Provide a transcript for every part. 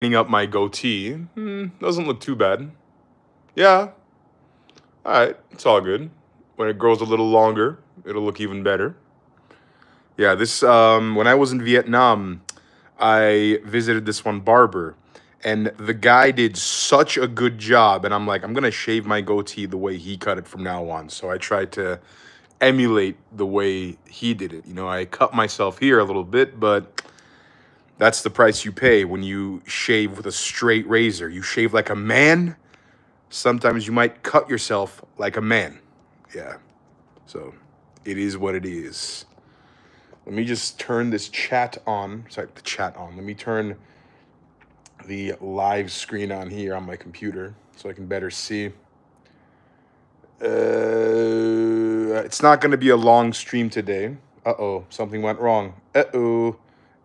up my goatee. Doesn't look too bad. Yeah, all right, it's all good. When it grows a little longer, it'll look even better. Yeah, this when I was in Vietnam, I visited this one barber, and the guy did such a good job. And I'm like, I'm gonna shave my goatee the way he cut it from now on. So I tried to emulate the way he did it. You know, I cut myself here a little bit, but that's the price you pay when you shave with a straight razor. You shave like a man. Sometimes you might cut yourself like a man. Yeah. So it is what it is. Let me just turn this chat on. Sorry, the chat on. Let me turn the live screen on here on my computer so I can better see. It's not going to be a long stream today. Uh-oh, something went wrong. Uh-oh.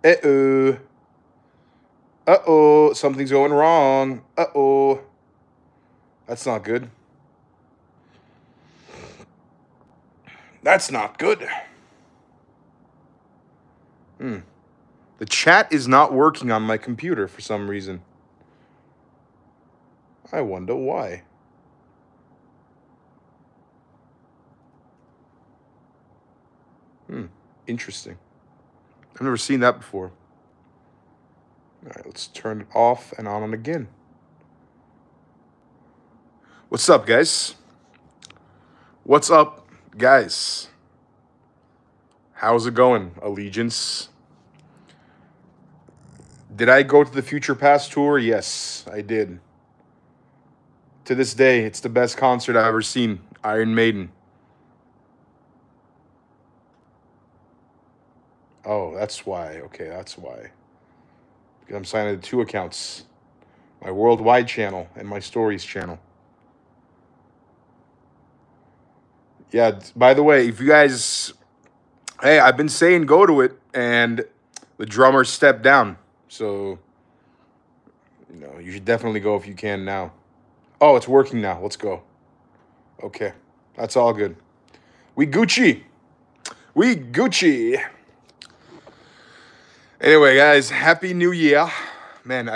Uh-oh. Uh-oh, something's going wrong. Uh-oh. That's not good. That's not good. The chat is not working on my computer for some reason. I wonder why. Interesting. I've never seen that before. All right, let's turn it off and on again. What's up, guys? What's up, guys? How's it going, Allegiance? Did I go to the Future Past tour? Yes, I did. To this day, it's the best concert I've ever seen. Iron Maiden. Oh, that's why. Okay, that's why. Because I'm signing to two accounts. My worldwide channel and my stories channel. Yeah, by the way, if you guys... Hey, I've been saying go to it, and the drummer stepped down. So, you know, you should definitely go if you can now. Oh, it's working now. Let's go. Okay, that's all good. We Gucci. We Gucci. Anyway, guys, Happy New Year. Man,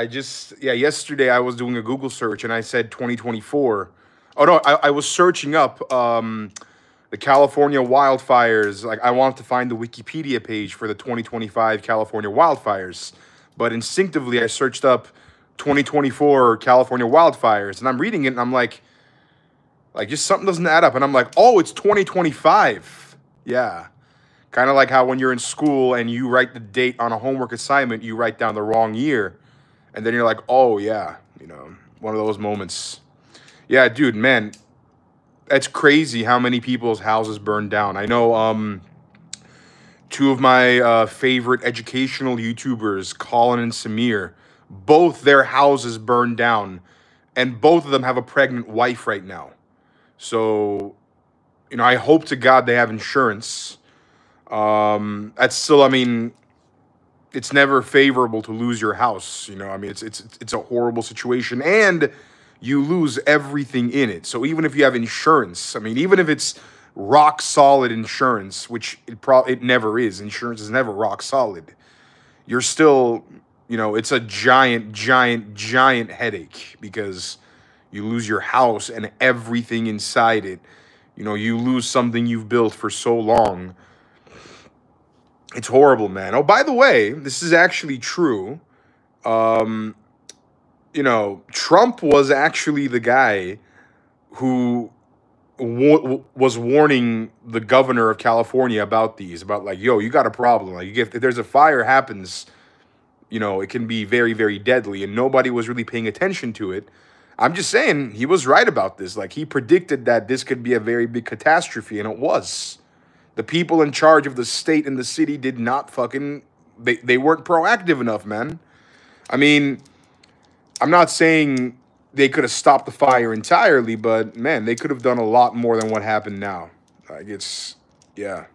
yesterday I was doing a Google search, and I said 2024. Oh, no, I was searching up the California wildfires. Like, I wanted to find the Wikipedia page for the 2025 California wildfires. But instinctively, I searched up 2024 California wildfires. And I'm reading it, and I'm like, just something doesn't add up. And I'm like, oh, it's 2025. Yeah. Kind of like how when you're in school and you write the date on a homework assignment, you write down the wrong year. And then you're like, oh, yeah, you know, one of those moments. Yeah, dude, man, it's crazy how many people's houses burned down. I know two of my favorite educational YouTubers, Colin and Samir, both their houses burned down. And both of them have a pregnant wife right now. So, you know, I hope to God they have insurance. That's still, I mean, it's never favorable to lose your house. You know, I mean, it's a horrible situation, and you lose everything in it. So even if you have insurance, I mean, even if it's rock solid insurance, which it never is. Insurance is never rock solid. You're still, you know, it's a giant headache because you lose your house and everything inside it. You know, you lose something you've built for so long. It's horrible, man. Oh, by the way, this is actually true. You know, Trump was actually the guy who was warning the governor of California about like, yo, you got a problem. Like, if there's a fire happens, you know, it can be very, very deadly, and nobody was really paying attention to it. I'm just saying, he was right about this. Like, he predicted that this could be a very big catastrophe, and it was. The people in charge of the state and the city did not fucking... They weren't proactive enough, man. I mean, I'm not saying they could have stopped the fire entirely, but, man, they could have done a lot more than what happened now. Like, it's... Yeah.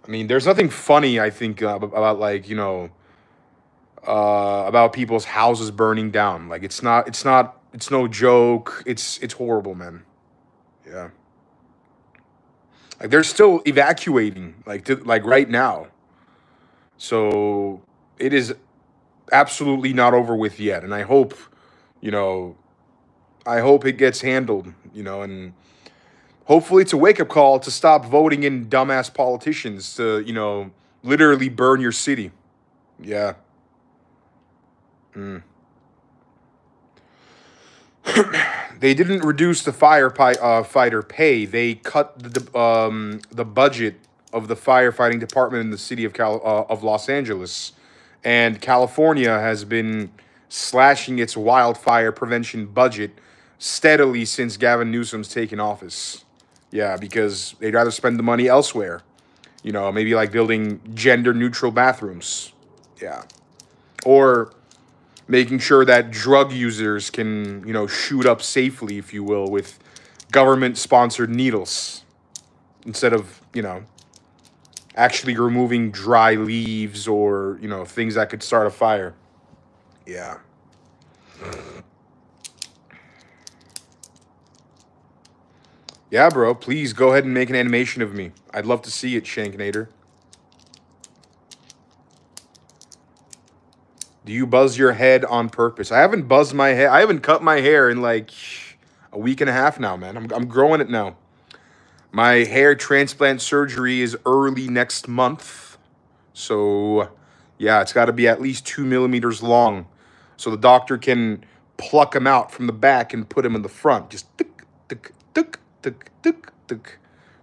I mean, there's nothing funny, I think, about, like, you know... about people's houses burning down. Like, it's no joke. It's horrible, man. Yeah. Like, they're still evacuating, like right now. So it is absolutely not over with yet. And I hope, you know, I hope it gets handled, you know, and hopefully it's a wake up call to stop voting in dumbass politicians to, you know, literally burn your city. Yeah. Mm. They didn't reduce the fighter pay. They cut the budget of the firefighting department in the city of Los Angeles, and California has been slashing its wildfire prevention budget steadily since Gavin Newsom's taken office. Yeah, because they'd rather spend the money elsewhere. You know, maybe like building gender neutral bathrooms. Yeah, or making sure that drug users can, you know, shoot up safely, if you will, with government-sponsored needles instead of, you know, actually removing dry leaves or, you know, things that could start a fire. Yeah. Yeah, bro, please go ahead and make an animation of me. I'd love to see it, Shanknader. Do you buzz your head on purpose? I haven't buzzed my hair. I haven't cut my hair in like a week and a half now, man. I'm growing it now. My hair transplant surgery is early next month. So, yeah, it's got to be at least 2 millimeters long. So the doctor can pluck them out from the back and put them in the front. Just tick, tick, tick, tick, tick, tick.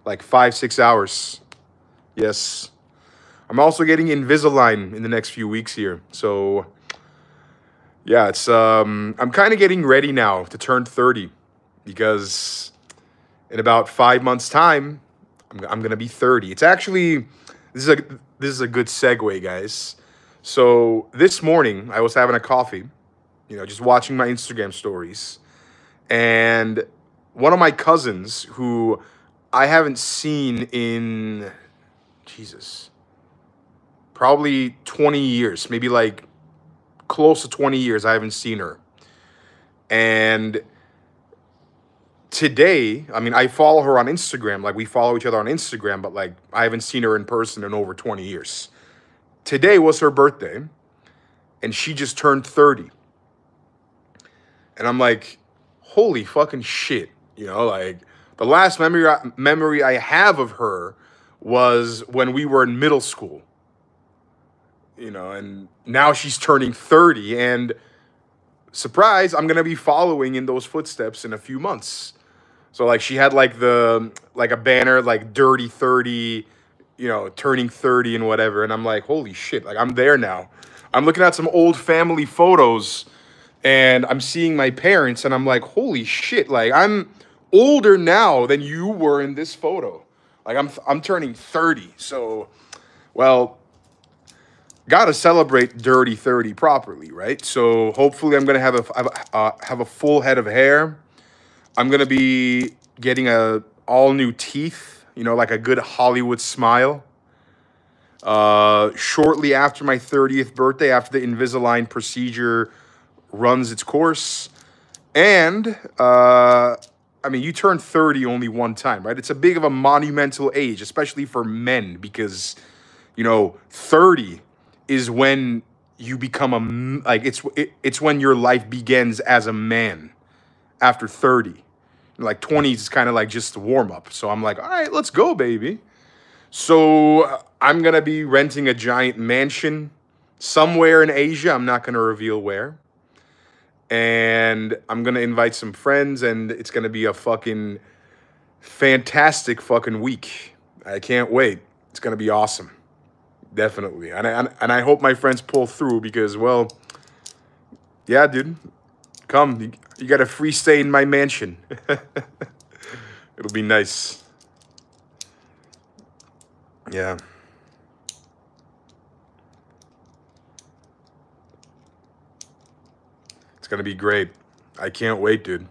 Like 5-6 hours. Yes. I'm also getting Invisalign in the next few weeks here. So, yeah, it's I'm kind of getting ready now to turn 30 because in about 5 months' time, I'm gonna be 30. It's actually this is a good segue, guys. So this morning I was having a coffee, you know, just watching my Instagram stories, and one of my cousins who I haven't seen in probably 20 years, maybe like close to 20 years, I haven't seen her. And today, I mean, I follow her on Instagram, like we follow each other on Instagram, but like I haven't seen her in person in over 20 years. Today was her birthday, and she just turned 30. And I'm like, holy fucking shit. You know, like the last memory I have of her was when we were in middle school. You know, and now she's turning 30, and surprise, I'm gonna be following in those footsteps in a few months. So like she had like a banner like dirty 30, you know, turning 30 and whatever, and I'm like, holy shit, like I'm there now. I'm looking at some old family photos and I'm seeing my parents and I'm like, holy shit, like I'm older now than you were in this photo. Like I'm turning 30. So, well, gotta celebrate dirty 30 properly, right? So hopefully I'm gonna have a full head of hair. I'm gonna be getting all new teeth, you know, like a good Hollywood smile. Shortly after my 30th birthday, after the Invisalign procedure runs its course, and I mean, you turn 30 only one time, right? It's a big of a monumental age, especially for men, because, you know, 30 is when you become it's when your life begins as a man after 30. Like 20s is kind of like just a warm up. So I'm like, all right, let's go, baby. So I'm going to be renting a giant mansion somewhere in Asia. I'm not going to reveal where. And I'm going to invite some friends, and it's going to be a fucking fantastic fucking week. I can't wait. It's going to be awesome. Definitely. And I hope my friends pull through because, well, yeah, dude. Come. You got a free stay in my mansion. It'll be nice. Yeah. It's going to be great. I can't wait, dude.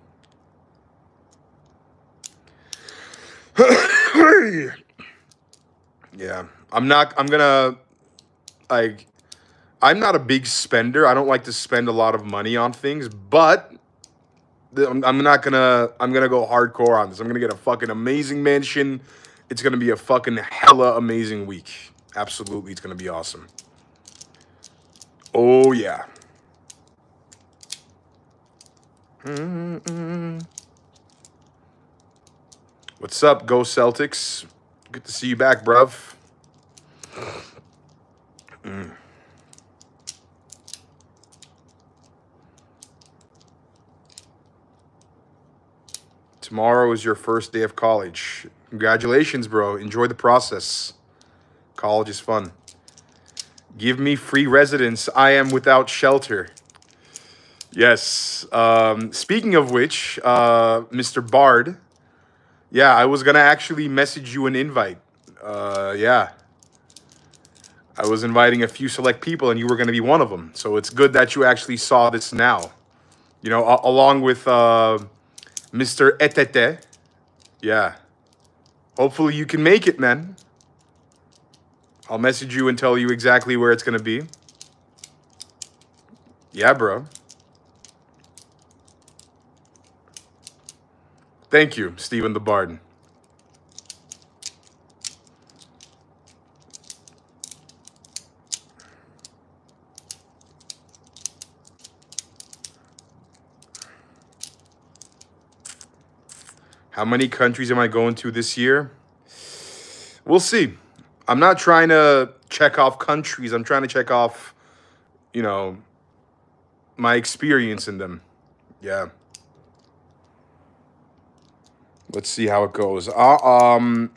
Yeah. I'm not a big spender. I don't like to spend a lot of money on things, but I'm gonna go hardcore on this. I'm gonna get a fucking amazing mansion. It's gonna be a fucking hella amazing week. Absolutely, it's gonna be awesome. Oh, yeah. What's up, Go Celtics? Good to see you back, bruv. Tomorrow is your first day of college. Congratulations, bro. Enjoy the process. College is fun. Give me free residence. I am without shelter. Yes. Speaking of which, Mr. Bard, yeah, I was going to actually message you an invite. Yeah. I was inviting a few select people, and you were going to be one of them. So it's good that you actually saw this now. You know, along with Mr. Etete. Yeah. Hopefully you can make it, man. I'll message you and tell you exactly where it's going to be. Yeah, bro. Thank you, Stephen the Bard. How many countries am I going to this year? We'll see. I'm not trying to check off countries. I'm trying to check off, you know, my experience in them. Yeah. Let's see how it goes. I'm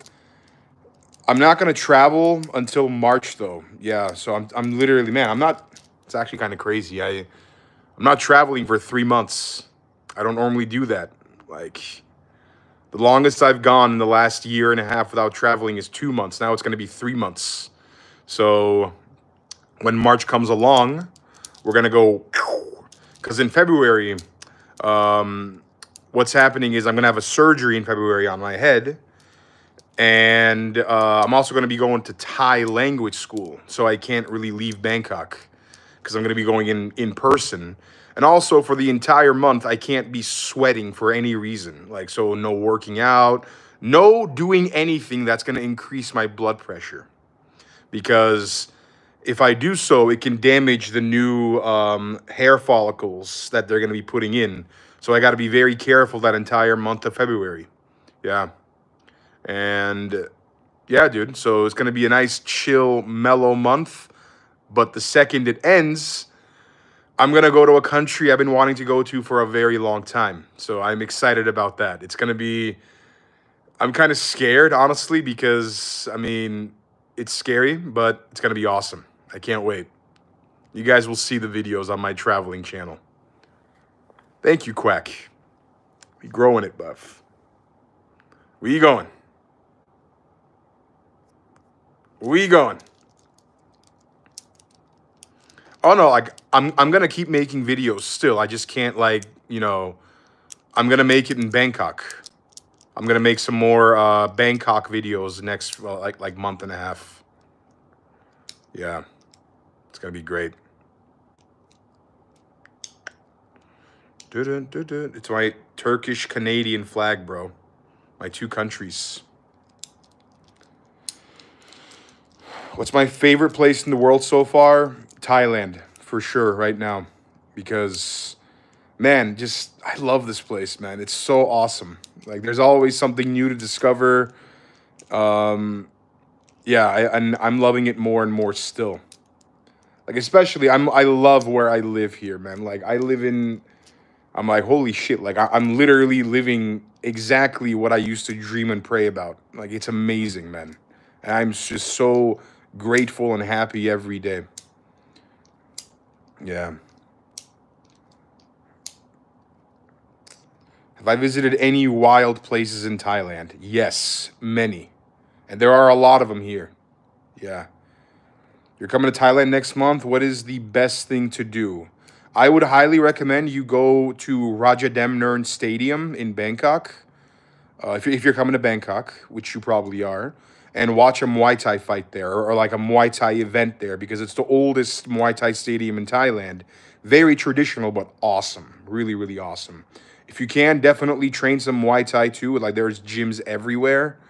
not gonna travel until March though. Yeah, so I'm literally, man, I'm not. It's actually kind of crazy. I'm not traveling for 3 months. I don't normally do that. Like, the longest I've gone in the last year and a half without traveling is 2 months. Now it's gonna be 3 months. So when March comes along, we're gonna go, because in February, what's happening is I'm gonna have a surgery in February on my head. And I'm also going to be going to Thai language school. So I can't really leave Bangkok because I'm going to be going in person. And also for the entire month, I can't be sweating for any reason. Like, so no working out, no doing anything that's going to increase my blood pressure. Because if I do so, it can damage the new hair follicles that they're going to be putting in. So I got to be very careful that entire month of February. Yeah. And yeah, dude, so it's going to be a nice, chill, mellow month. But the second it ends, I'm going to go to a country I've been wanting to go to for a very long time. So I'm excited about that. It's going to be, I'm kind of scared, honestly, because, I mean, it's scary, but it's going to be awesome. I can't wait. You guys will see the videos on my traveling channel. Thank you, Quack. We growing it, buff. Where you going? Where you going? Oh no, like I'm gonna keep making videos still. I just can't, like, you know, I'm gonna make it in Bangkok. I'm gonna make some more Bangkok videos next like month and a half. Yeah. It's gonna be great. It's my Turkish Canadian flag, bro. My 2 countries. What's my favorite place in the world so far? Thailand, for sure, right now. Because, man, just, I love this place, man. It's so awesome. Like, there's always something new to discover. Yeah, I'm loving it more and more still. Like, especially, I love where I live here, man. Like, I'm like, holy shit. Like, I'm literally living exactly what I used to dream and pray about. Like, it's amazing, man. And I'm just so grateful and happy every day. Yeah. Have I visited any wild places in Thailand? Yes, many. And there are a lot of them here. Yeah. You're coming to Thailand next month. What is the best thing to do? I would highly recommend you go to Rajadamnern Stadium in Bangkok. If you're coming to Bangkok, which you probably are, and watch a Muay Thai fight there, or like a Muay Thai event there, because it's the oldest Muay Thai stadium in Thailand. Very traditional, but awesome. Really, really awesome. If you can, definitely train some Muay Thai too. Like, there's gyms everywhere.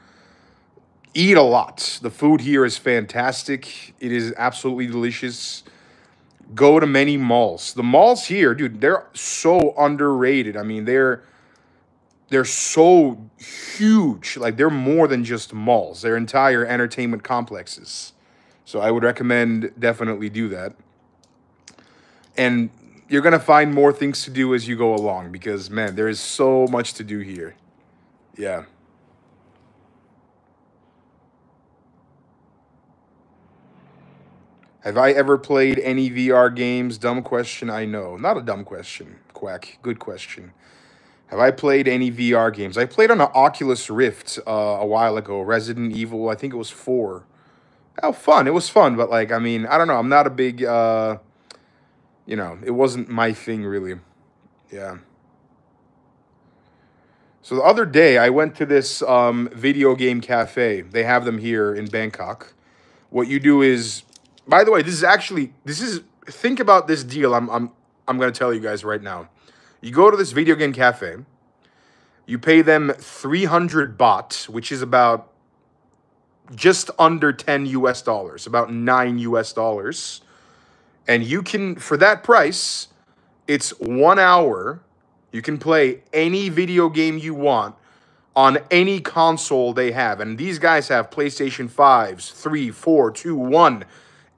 Eat a lot. The food here is fantastic. It is absolutely delicious. go to many malls. The malls here, dude, they're so underrated. I mean, they're so huge. Like they're more than just malls. They're entire entertainment complexes. So I would recommend definitely do that. And you're going to find more things to do as you go along because, man, there is so much to do here. Yeah. Have I ever played any VR games? Dumb question, I know. Not a dumb question, Quack. Good question. Have I played any VR games? I played on an Oculus Rift a while ago. Resident Evil, I think it was 4. Oh, fun. It was fun, but like, I mean, I don't know. I'm not a big, you know, it wasn't my thing really. Yeah. So the other day, I went to this video game cafe. They have them here in Bangkok. What you do is, by the way, think about this deal. I'm going to tell you guys right now. You go to this video game cafe. You pay them 300 baht, which is about just under 10 US dollars, about 9 US dollars. And you can, for that price, it's 1 hour. You can play any video game you want on any console they have. And these guys have PlayStation 5s, 3, 4, 2, 1,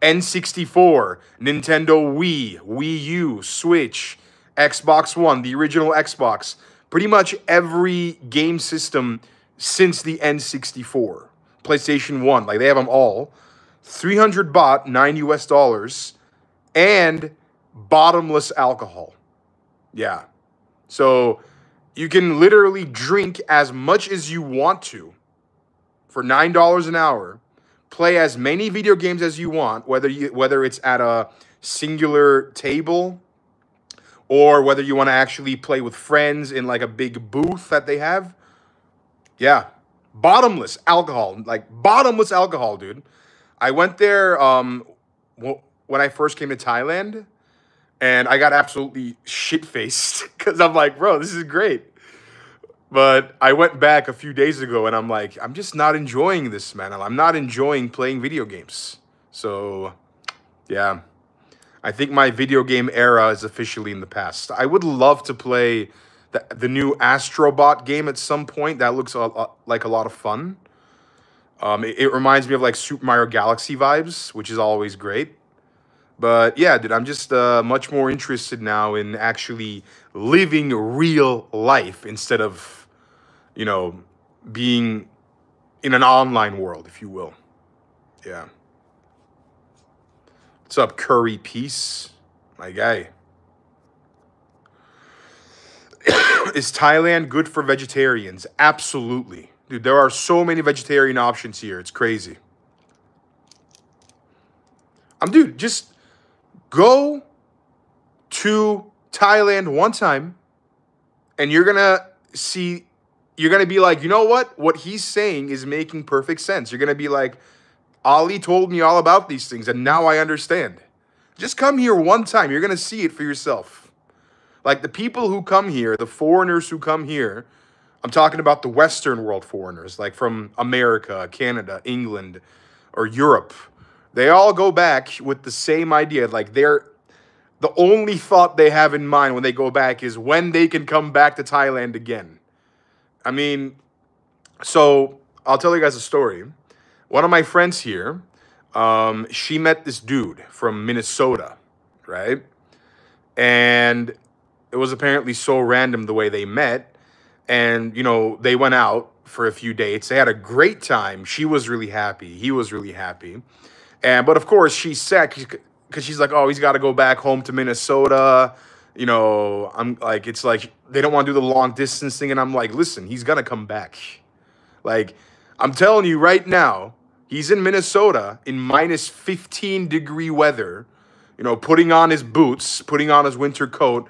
N64, Nintendo Wii, Wii U, Switch, Xbox One, the original Xbox. Pretty much every game system since the N64. PlayStation 1, like they have them all. 300 baht, 9 US dollars, and bottomless alcohol. Yeah. So you can literally drink as much as you want to for $9 an hour, play as many video games as you want, whether it's at a singular table or whether you want to actually play with friends in like a big booth that they have. Yeah. Bottomless alcohol, like bottomless alcohol, dude. I went there when I first came to Thailand, and I got absolutely shit-faced because I'm like, bro, this is great. But I went back a few days ago, and I'm like, I'm just not enjoying this, man. I'm not enjoying playing video games. So, yeah. I think my video game era is officially in the past. I would love to play the new Astrobot game at some point. That looks like a lot of fun. It reminds me of like Super Mario Galaxy vibes, which is always great. But yeah, dude, I'm just much more interested now in actually living real life instead of, you know, being in an online world, if you will. Yeah. What's up, Curry Peace? My guy. Is Thailand good for vegetarians? Absolutely. Dude, there are so many vegetarian options here. It's crazy. Dude, just go to Thailand one time and you're going to be like, you know what? What he's saying is making perfect sense. You're going to be like, Ali told me all about these things and now I understand. Just come here one time. You're going to see it for yourself. Like the people who come here, the foreigners who come here, I'm talking about the Western world foreigners, like from America, Canada, England, or Europe. They all go back with the same idea. Like the only thought they have in mind when they go back is when they can come back to Thailand again. I mean, so I'll tell you guys a story. One of my friends here, she met this dude from Minnesota, right? And it was apparently so random the way they met. And, you know, they went out for a few dates. They had a great time. She was really happy. He was really happy. But of course, she's sad because she's like, oh, he's got to go back home to Minnesota. You know, I'm like, it's like they don't want to do the long distance thing. And I'm like, listen, he's going to come back. Like, I'm telling you right now, he's in Minnesota in minus 15-degree weather, you know, putting on his boots, putting on his winter coat,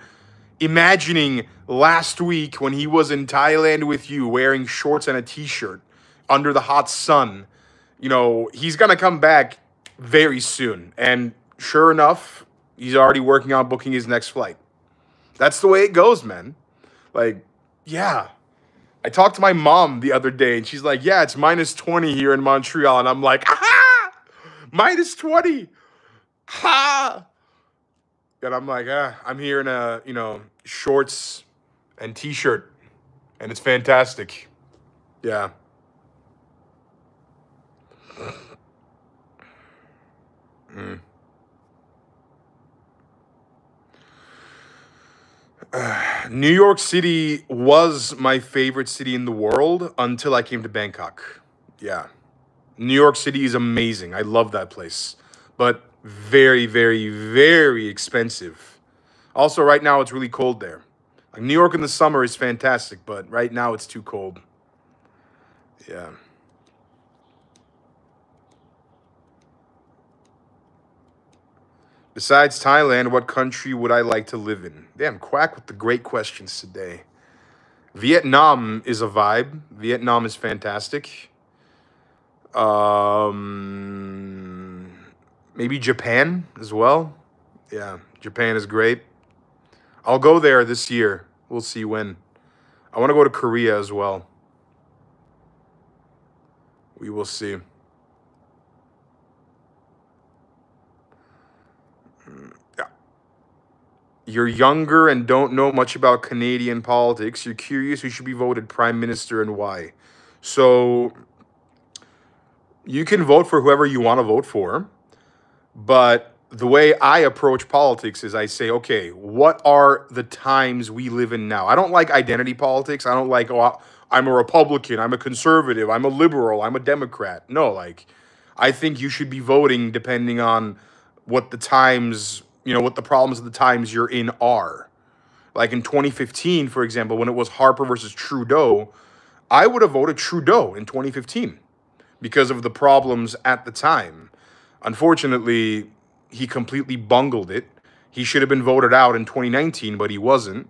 imagining last week when he was in Thailand with you wearing shorts and a t-shirt under the hot sun. You know, he's going to come back very soon. And sure enough, he's already working on booking his next flight. That's the way it goes, man. Like, yeah. I talked to my mom the other day, and she's like, yeah, it's minus 20 here in Montreal. And I'm like, aha! Minus 20! Ha! And I'm like, I'm here in a, shorts and t-shirt, and it's fantastic. Yeah. Mm. New York City was my favorite city in the world until I came to Bangkok. Yeah. New York City is amazing. I love that place. But very, very, very expensive. Also, right now it's really cold there. Like New York in the summer is fantastic, but right now it's too cold. Yeah. Besides Thailand, what country would I like to live in? Damn, Quack with the great questions today. Vietnam is a vibe. Vietnam is fantastic. Maybe Japan as well. Yeah, Japan is great. I'll go there this year. We'll see when. I want to go to Korea as well. We will see. Yeah. You're younger and don't know much about Canadian politics. You're curious who should be voted prime minister and why. So you can vote for whoever you want to vote for, but the way I approach politics is I say, okay, what are the times we live in now? I don't like identity politics. I don't like, oh, I'm a Republican, I'm a conservative, I'm a liberal, I'm a Democrat. No, like, I think you should be voting depending on what the times, what the problems of the times you're in are. Like in 2015, for example, when it was Harper versus Trudeau, I would have voted Trudeau in 2015 because of the problems at the time. Unfortunately, he completely bungled it. He should have been voted out in 2019, but he wasn't.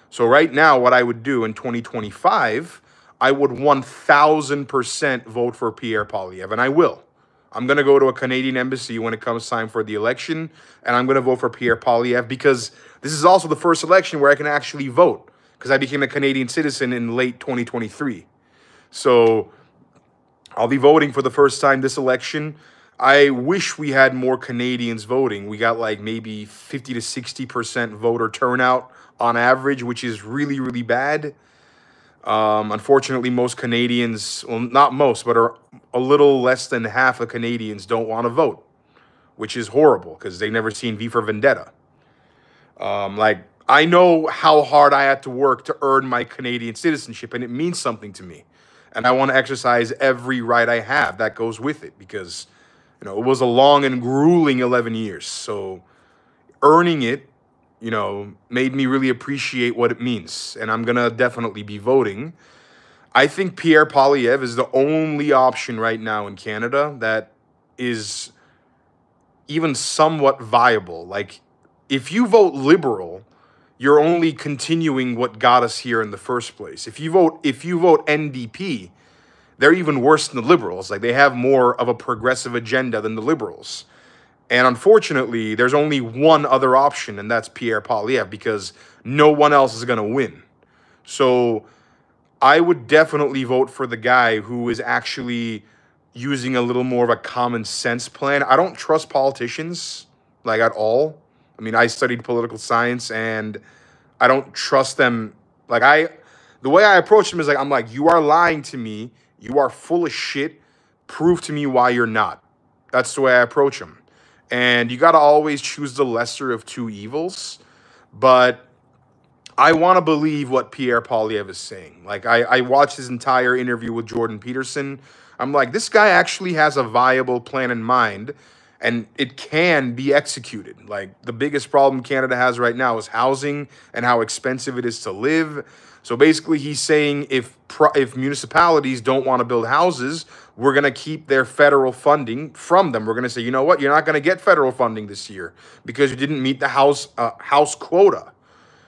So right now, what I would do in 2025, I would 1000% vote for Pierre Poilievre, and I will. I'm going to go to a Canadian embassy when it comes time for the election, and I'm going to vote for Pierre Poilievre because this is also the first election where I can actually vote because I became a Canadian citizen in late 2023. So I'll be voting for the first time this election. I wish we had more Canadians voting. We got like maybe 50 to 60% voter turnout on average, which is really, really bad. Unfortunately, most Canadians, well, not most, but are a little less than half of Canadians don't want to vote, which is horrible because they've never seen V for Vendetta. Like, I know how hard I had to work to earn my Canadian citizenship, and it means something to me. And I want to exercise every right I have that goes with it because, it was a long and grueling 11 years. So earning it, made me really appreciate what it means. And I'm going to definitely be voting. I think Pierre Poilievre is the only option right now in Canada that is even somewhat viable. Like, if you vote Liberal, you're only continuing what got us here in the first place. If you vote NDP, they're even worse than the Liberals. Like, they have more of a progressive agenda than the Liberals. And unfortunately, there's only one other option, and that's Pierre Poilievre, because no one else is going to win. So I would definitely vote for the guy who is actually using a little more of a common sense plan. I don't trust politicians, like, at all. I mean, I studied political science, and I don't trust them. Like, the way I approach them is like, I'm like, you are lying to me. You are full of shit. Prove to me why you're not. That's the way I approach them. And you got to always choose the lesser of two evils. But I want to believe what Pierre Poilievre is saying. Like, I watched his entire interview with Jordan Peterson. I'm like, this guy actually has a viable plan in mind, and it can be executed. Like, the biggest problem Canada has right now is housing and how expensive it is to live. So basically, he's saying if municipalities don't want to build houses, we're going to keep their federal funding from them. We're going to say, you know what, you're not going to get federal funding this year because you didn't meet the house quota.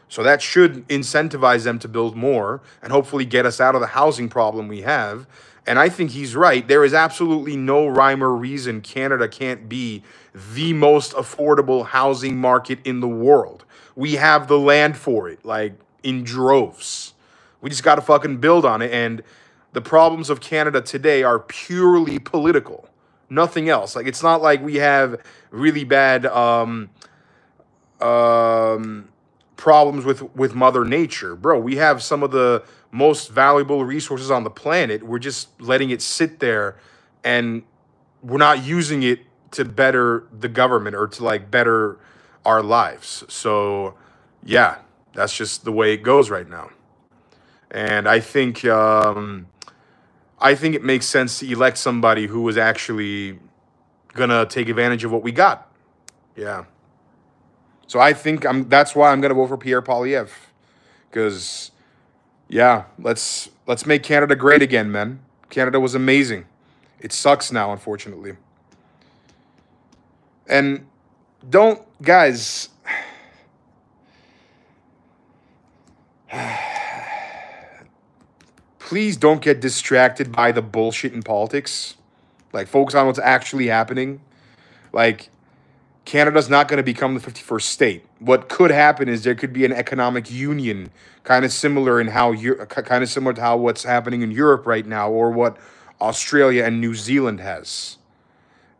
So that should incentivize them to build more and hopefully get us out of the housing problem we have. And I think he's right. There is absolutely no rhyme or reason Canada can't be the most affordable housing market in the world. We have the land for it, like, in droves. We just got to fucking build on it. And the problems of Canada today are purely political. Nothing else. Like, it's not like we have really bad um, problems with Mother Nature, bro. We have some of the most valuable resources on the planet. We're just letting it sit there, and we're not using it to better the government or to like better our lives. So, yeah, that's just the way it goes right now. And I think it makes sense to elect somebody who is actually gonna take advantage of what we got. Yeah. So I think that's why I'm gonna vote for Pierre Poilievre. Because yeah, let's make Canada great again, man. Canada was amazing. It sucks now, unfortunately. And don't guys, please don't get distracted by the bullshit in politics. Like focus on what's actually happening. Like Canada's not going to become the 51st state. What could happen is there could be an economic union, kind of similar in how kind of similar to how what's happening in Europe right now, or what Australia and New Zealand has.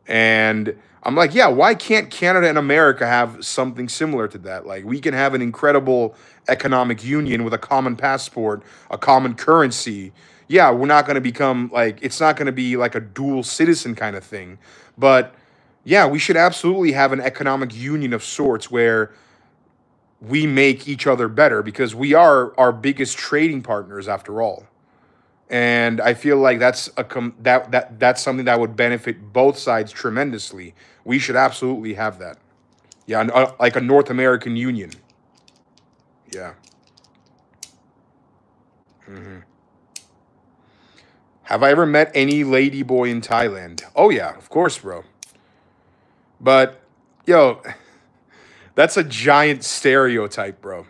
And I'm like, yeah, why can't Canada and America have something similar to that? Like we can have an incredible economic union with a common passport, a common currency. Yeah, we're not going to become like, it's not going to be like a dual citizen kind of thing, but yeah, we should absolutely have an economic union of sorts where we make each other better because we are our biggest trading partners after all. And I feel like that's something that would benefit both sides tremendously. We should absolutely have that. Yeah, like a North American union. Yeah. Have I ever met any lady boy in Thailand? Oh yeah, of course, bro. But yo, that's a giant stereotype, bro.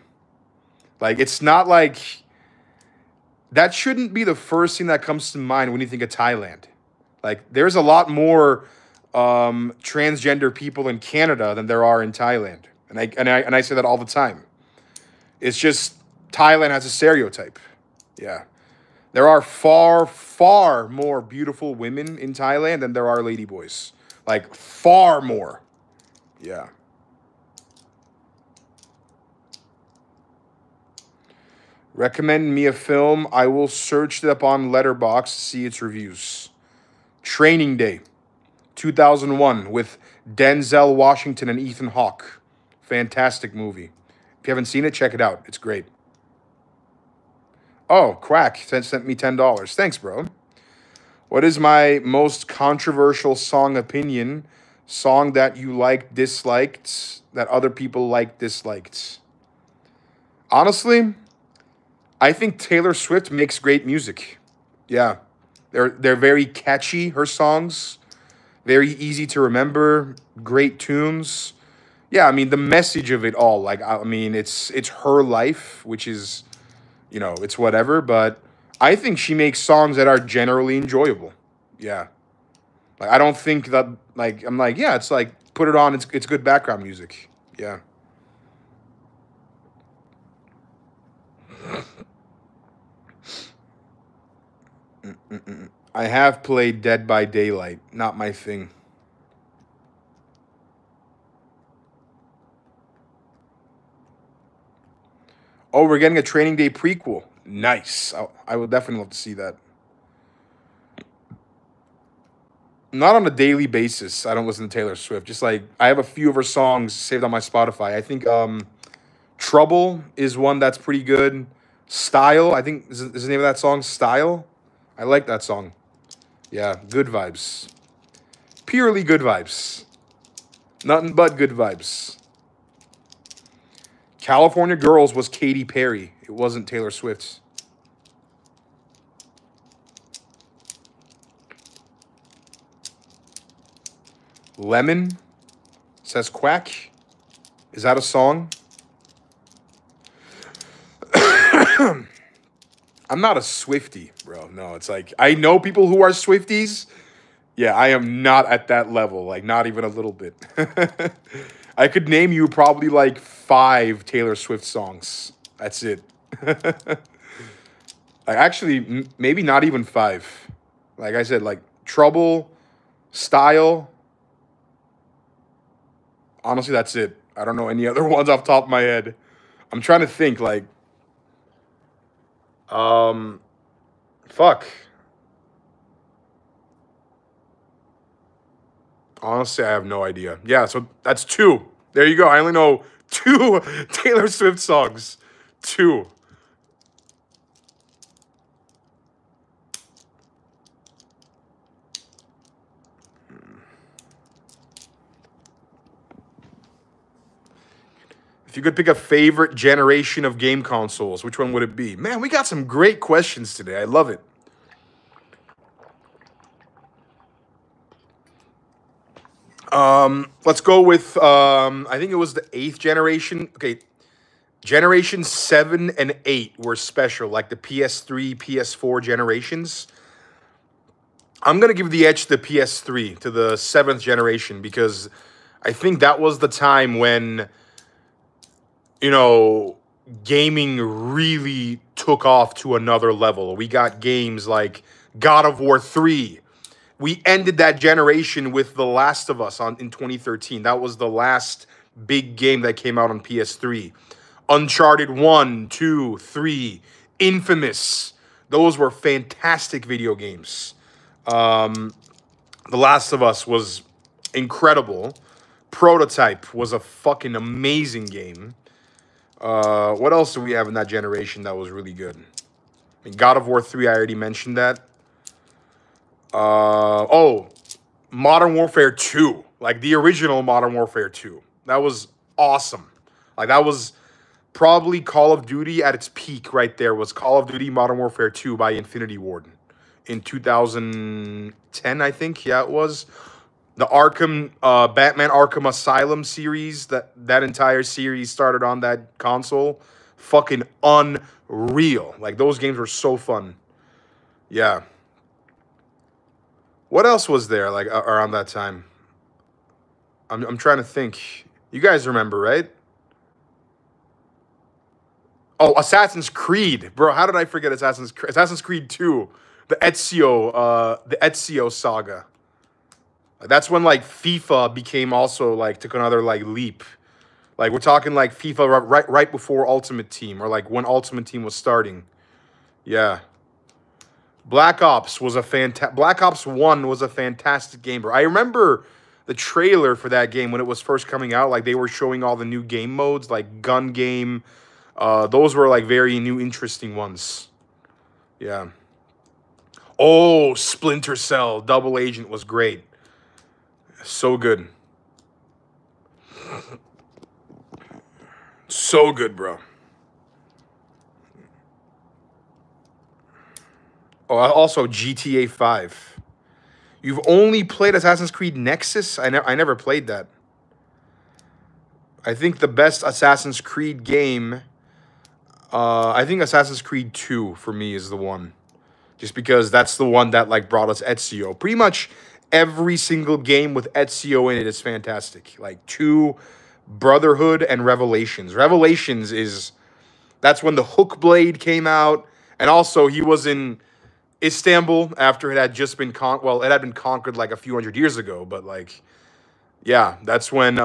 Like it's not like that shouldn't be the first thing that comes to mind when you think of Thailand. Like there's a lot more transgender people in Canada than there are in Thailand, and I say that all the time. It's just Thailand has a stereotype. Yeah, there are far more beautiful women in Thailand than there are ladyboys. Like far more. Yeah. Recommend me a film. I will search it up on Letterboxd to see its reviews. Training Day, 2001, with Denzel Washington and Ethan Hawke. Fantastic movie. If you haven't seen it, check it out. It's great. Oh, Quack sent me $10. Thanks, bro. What is my most controversial song opinion? Song that you liked, disliked, that other people liked, disliked. Honestly, I think Taylor Swift makes great music. Yeah. They're very catchy, her songs. Very easy to remember, great tunes. Yeah, I mean the message of it all, like I mean it's her life, which is, you know, it's whatever, but I think she makes songs that are generally enjoyable. Yeah. Like I don't think that like I'm like, yeah, it's like put it on, it's good background music. Yeah. I have played Dead by Daylight, not my thing. Oh, we're getting a Training Day prequel. Nice. I would definitely love to see that. Not on a daily basis. I don't listen to Taylor Swift. Just like I have a few of her songs saved on my Spotify. I think Trouble is one that's pretty good. Style, I think is the name of that song. Style. I like that song. Yeah, good vibes. Purely good vibes. Nothing but good vibes. California Girls was Katy Perry. It wasn't Taylor Swift. Lemon, says Quack. Is that a song? I'm not a Swiftie, bro. No, it's like, I know people who are Swifties. Yeah, I am not at that level. Like, not even a little bit. I could name you probably like 5 Taylor Swift songs. That's it. Like, actually, maybe not even 5. Like I said, like, Trouble, Style. Honestly, that's it. I don't know any other ones off the top of my head. I'm trying to think, like, um, fuck. Honestly, I have no idea. Yeah, so that's two. There you go. I only know two Taylor Swift songs. Two. If you could pick a favorite generation of game consoles, which one would it be? Man, we got some great questions today. I love it. Let's go with I think it was the eighth generation. Okay, generation 7 and 8 were special, like the PS3, PS4 generations. I'm gonna give the edge to the PS3, to the seventh generation, because I think that was the time when, you know, gaming really took off to another level. We got games like God of War 3. We ended that generation with The Last of Us in 2013. That was the last big game that came out on PS3. Uncharted 1, 2, 3, Infamous. Those were fantastic video games. The Last of Us was incredible. Prototype was a fucking amazing game. What else do we have in that generation that was really good? I mean, God of War 3, I already mentioned that. Oh, Modern Warfare 2. Like the original Modern Warfare 2. That was awesome. Like that was probably Call of Duty at its peak right there, was Call of Duty Modern Warfare 2 by Infinity Ward in 2010, I think. Yeah, it was. The Batman Arkham Asylum series, that entire series started on that console. Fucking unreal. Like, those games were so fun. Yeah. What else was there, like, around that time? I'm trying to think. You guys remember, right? Oh, Assassin's Creed. Bro, how did I forget Assassin's Creed 2? The Ezio saga. That's when like FIFA became also like took another like leap. Like we're talking like FIFA right before Ultimate Team, or like when Ultimate Team was starting. Yeah. Black Ops 1 was a fantastic game, bro. I remember the trailer for that game when it was first coming out. Like they were showing all the new game modes, like gun game. Those were like very new, interesting ones. Yeah. Oh, Splinter Cell Double Agent was great. So good. So good, bro. Oh, also GTA 5. You've only played Assassin's Creed Nexus? I never played that. I think the best Assassin's Creed game, I think Assassin's Creed 2 for me is the one. Just because that's the one that like brought us Ezio. Pretty much every single game with Ezio in it is fantastic. Like 2, Brotherhood, and Revelations. That's when the Hook Blade came out, and also he was in Istanbul after it had just been it had been conquered like a few hundred years ago, but like, yeah, that's when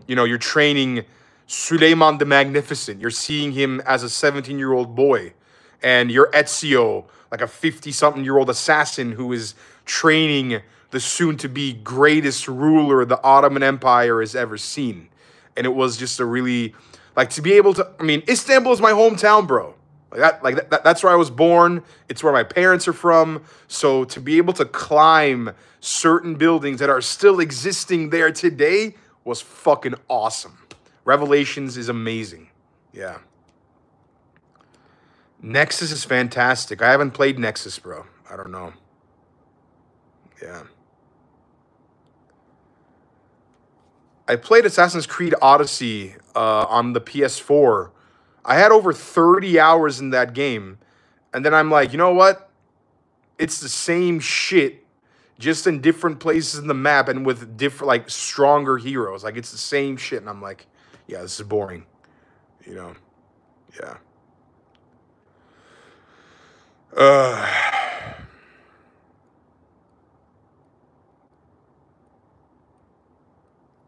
you're training Suleiman the Magnificent. You're seeing him as a 17-year-old boy, and you're Ezio, like a 50-something-year-old assassin who is training the soon-to-be greatest ruler the Ottoman Empire has ever seen. And it was just a really, like, to be able to, I mean, Istanbul is my hometown, bro. That's where I was born. It's where my parents are from. So to be able to climb certain buildings that are still existing there today was fucking awesome. Revelations is amazing. Yeah. Nexus is fantastic. I haven't played Nexus, bro. I don't know. Yeah. I played Assassin's Creed Odyssey on the PS4. I had over 30 hours in that game. And then I'm like, you know what? It's the same shit, just in different places in the map and with different, like, stronger heroes. Like, it's the same shit. And I'm like, yeah, this is boring. You know? Yeah.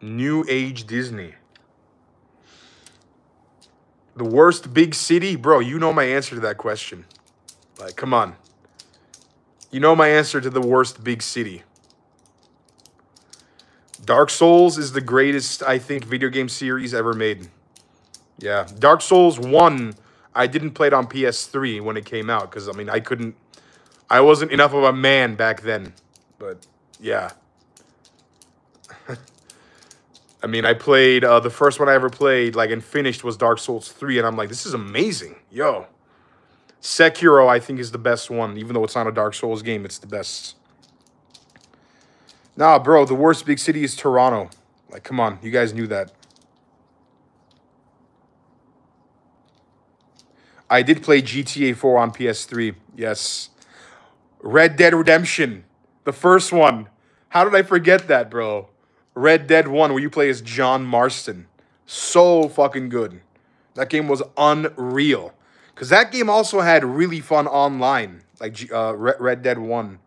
New Age Disney. The worst big city? Bro, you know my answer to that question. Like, come on. You know my answer to the worst big city. Dark Souls is the greatest, I think, video game series ever made. Yeah. Dark Souls 1, I didn't play it on PS3 when it came out because, I mean, I wasn't enough of a man back then. But, yeah. I mean, I played, the first one I ever played, like, and finished was Dark Souls 3, and I'm like, this is amazing. Yo. Sekiro, I think, is the best one. Even though it's not a Dark Souls game, it's the best. Nah, bro, the worst big city is Toronto. Like, come on. You guys knew that. I did play GTA 4 on PS3. Yes. Red Dead Redemption. The first one. How did I forget that, bro? Red Dead 1, where you play as John Marston. So fucking good. That game was unreal. Because that game also had really fun online. Like Red Dead 1.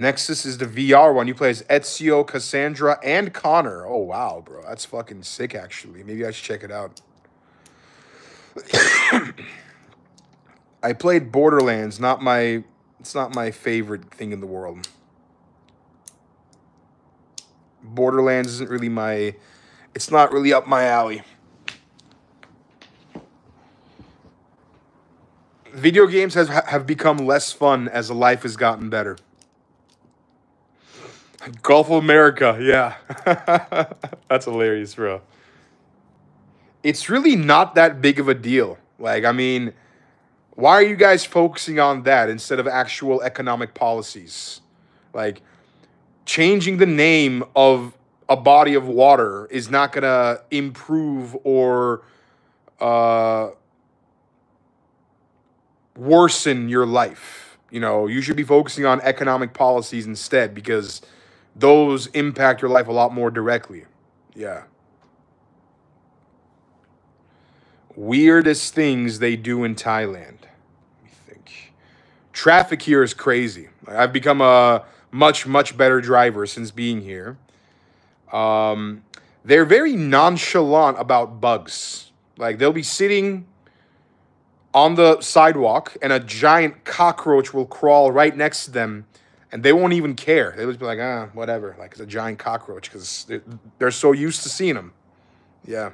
Nexus is the VR one. You play as Ezio, Cassandra, and Connor. Oh, wow, bro. That's fucking sick, actually. Maybe I should check it out. I played Borderlands. It's not my favorite thing in the world. Borderlands isn't really it's not really up my alley. Video games have become less fun as life has gotten better. Gulf of America, yeah. That's hilarious, bro. It's really not that big of a deal. Like, I mean, why are you guys focusing on that instead of actual economic policies? Like, changing the name of a body of water is not going to improve or worsen your life. You know, you should be focusing on economic policies instead because those impact your life a lot more directly. Yeah. Weirdest things they do in Thailand. Let me think. Traffic here is crazy. I've become a much better driver since being here. They're very nonchalant about bugs. Like, they'll be sitting on the sidewalk and a giant cockroach will crawl right next to them and they won't even care. They'll just be like, whatever. Like, it's a giant cockroach because they're so used to seeing them. Yeah.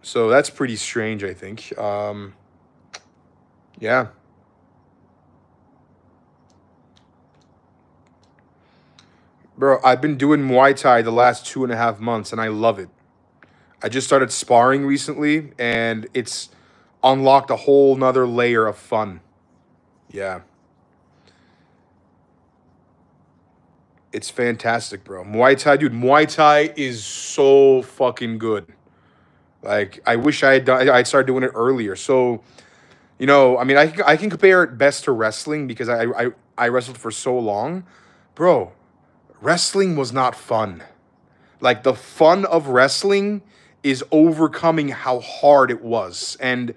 So that's pretty strange, I think. Yeah. Bro, I've been doing Muay Thai the last 2.5 months, and I love it. I just started sparring recently, and it's unlocked a whole nother layer of fun. Yeah. It's fantastic, bro. Muay Thai, dude, Muay Thai is so fucking good. Like, I wish I'd started doing it earlier. So, you know, I mean, I can compare it best to wrestling because I wrestled for so long. Bro, wrestling was not fun. Like, the fun of wrestling is overcoming how hard it was. And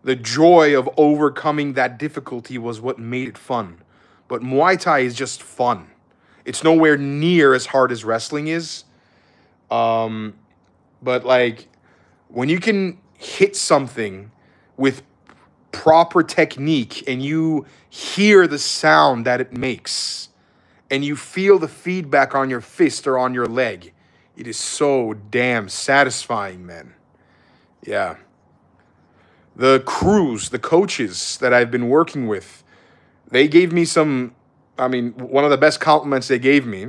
the joy of overcoming that difficulty was what made it fun. But Muay Thai is just fun. It's nowhere near as hard as wrestling is. But, like, when you can hit something with proper technique and you hear the sound that it makes and you feel the feedback on your fist or on your leg, it is so damn satisfying, man. Yeah. The crews, the coaches that I've been working with, they gave me one of the best compliments they gave me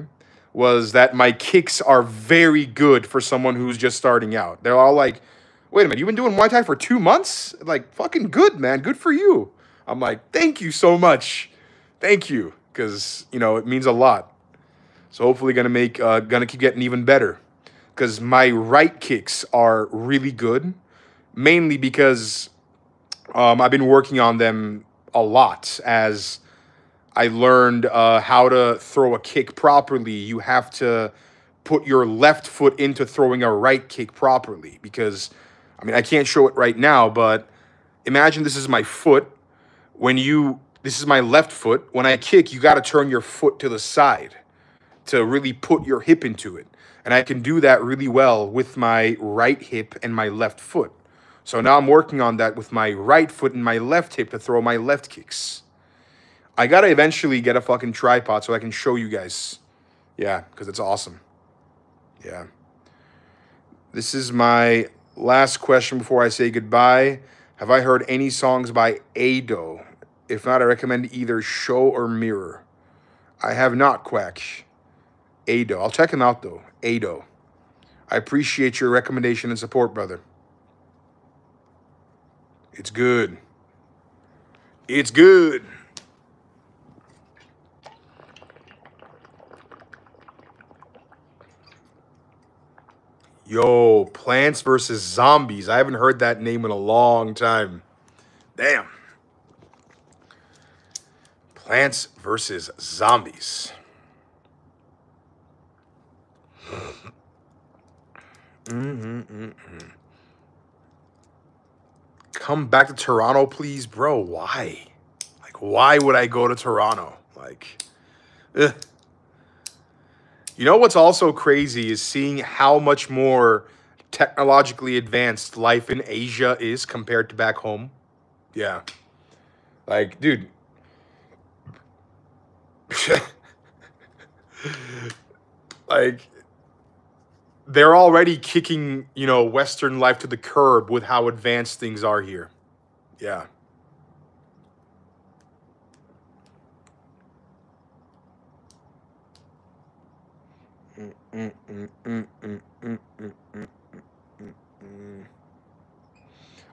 was that my kicks are very good for someone who's just starting out. They're all like, wait a minute, you've been doing Muay Thai for 2 months? Like, fucking good, man. Good for you. I'm like, thank you so much. Thank you. Because, you know, it means a lot. So hopefully gonna keep getting even better. Because my right kicks are really good. Mainly because I've been working on them a lot as I learned how to throw a kick properly. You have to put your left foot into throwing a right kick properly because, I mean, I can't show it right now, but imagine this is my foot. This is my left foot. When I kick, you got to turn your foot to the side to really put your hip into it. And I can do that really well with my right hip and my left foot. So now I'm working on that with my right foot and my left hip to throw my left kicks. I gotta eventually get a fucking tripod so I can show you guys. Yeah, because it's awesome. Yeah. This is my last question before I say goodbye. Have I heard any songs by Ado? If not, I recommend either Show or Mirror. I have not, Quack. Ado. I'll check him out, though. Ado. I appreciate your recommendation and support, brother. It's good. It's good. Yo, Plants vs. Zombies. I haven't heard that name in a long time. Damn. Plants vs. Zombies. Come back to Toronto, please, bro. Why? Like, why would I go to Toronto? Like, ugh. You know what's also crazy is seeing how much more technologically advanced life in Asia is compared to back home. Yeah. Like, dude. Like, they're already kicking, you know, Western life to the curb with how advanced things are here. Yeah.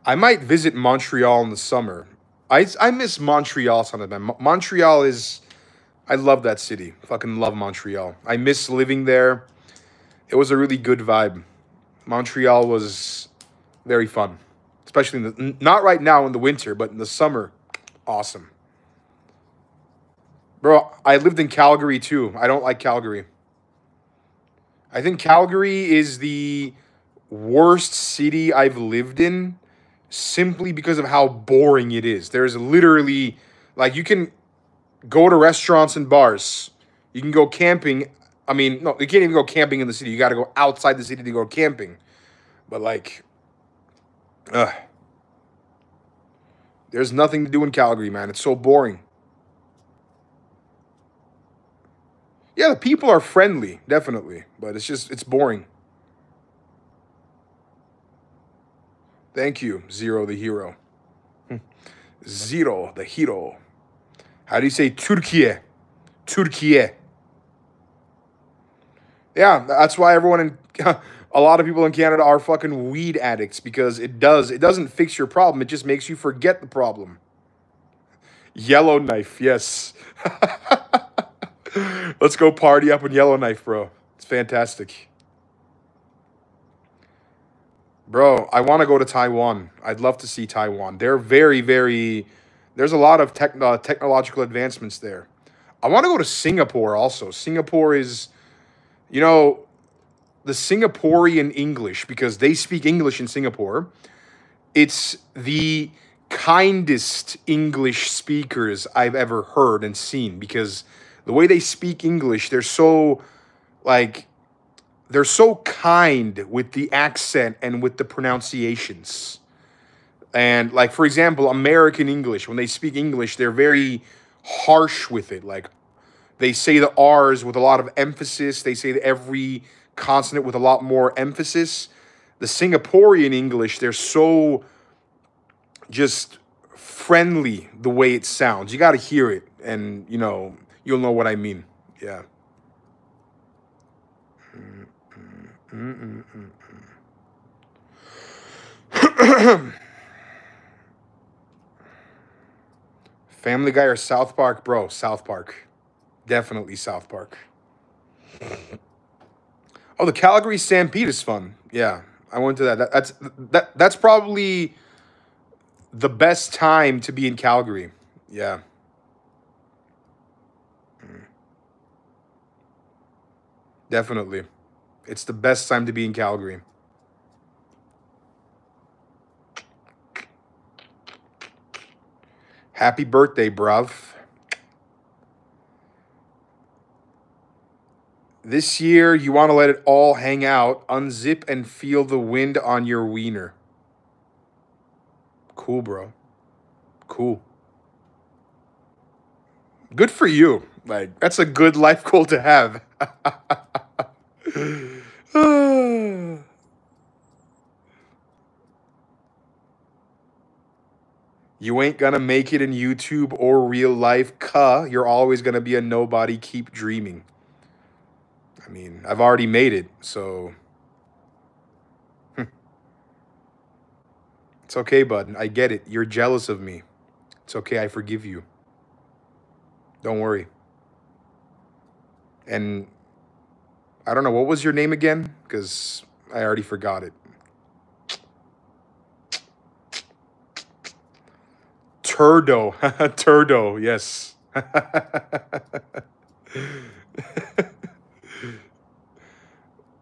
I might visit Montreal in the summer. I miss Montreal something. Montreal is, I love that city. Fucking love Montreal. I miss living there. It was a really good vibe. Montreal was very fun, especially in the, not right now in the winter, but in the summer, awesome. Bro, I lived in Calgary too. I don't like Calgary. I think Calgary is the worst city I've lived in simply because of how boring it is. There's literally, like, you can go to restaurants and bars. You can go camping. I mean, no, you can't even go camping in the city. You got to go outside the city to go camping. But, like, there's nothing to do in Calgary, man. It's so boring. Yeah, the people are friendly, definitely. But it's just, it's boring. Thank you, Zero the Hero. Zero the Hero. How do you say Turkey? Turkey. Yeah, that's why everyone in a lot of people in Canada are fucking weed addicts, because it doesn't fix your problem, it just makes you forget the problem. Yellowknife, yes. Let's go party up in Yellowknife, bro. It's fantastic. Bro, I want to go to Taiwan. I'd love to see Taiwan. They're very, very... There's a lot of technological advancements there. I want to go to Singapore also. Singapore is, you know, the Singaporean English, because they speak English in Singapore. It's the kindest English speakers I've ever heard and seen, because the way they speak English, they're so, like... They're so kind with the accent and with the pronunciations. And, like, for example, American English, when they speak English, they're very harsh with it. Like, they say the R's with a lot of emphasis. They say every consonant with a lot more emphasis. The Singaporean English, they're so just friendly the way it sounds. You got to hear it, and, you know, you'll know what I mean. Yeah. Family Guy or South Park? Bro, South Park. Definitely South Park. Oh, the Calgary Stampede is fun. Yeah, I went to that. That's probably the best time to be in Calgary. Yeah. Definitely. It's the best time to be in Calgary. Happy birthday, bruv. This year, you want to let it all hang out, unzip, and feel the wind on your wiener. Cool, bro. Cool. Good for you. Like, that's a good life goal to have. You ain't gonna make it in YouTube or real life, cuh. You're always gonna be a nobody. Keep dreaming. I mean, I've already made it, so it's okay, bud. I get it. You're jealous of me. It's okay. I forgive you. Don't worry. And I don't know, what was your name again? Because I already forgot it. Turdo. Turdo, yes.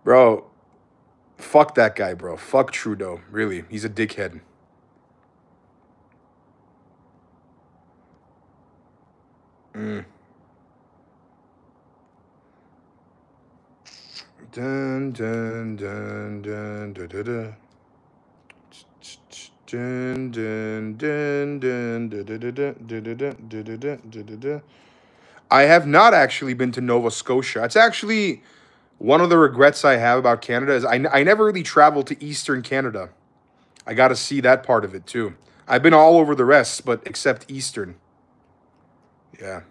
Bro, fuck that guy, bro. Fuck Trudeau. Really, he's a dickhead. Dun, dun, dun, dun, dun, dun, dun. Dun, dun, dun, dun, dun, dun, dun, dun, dun, dun, dun, dun. I have not actually been to Nova Scotia. It's actually one of the regrets I have about Canada is I never really traveled to Eastern Canada. I got to see that part of it too. I've been all over the rest, but except Eastern. Yeah.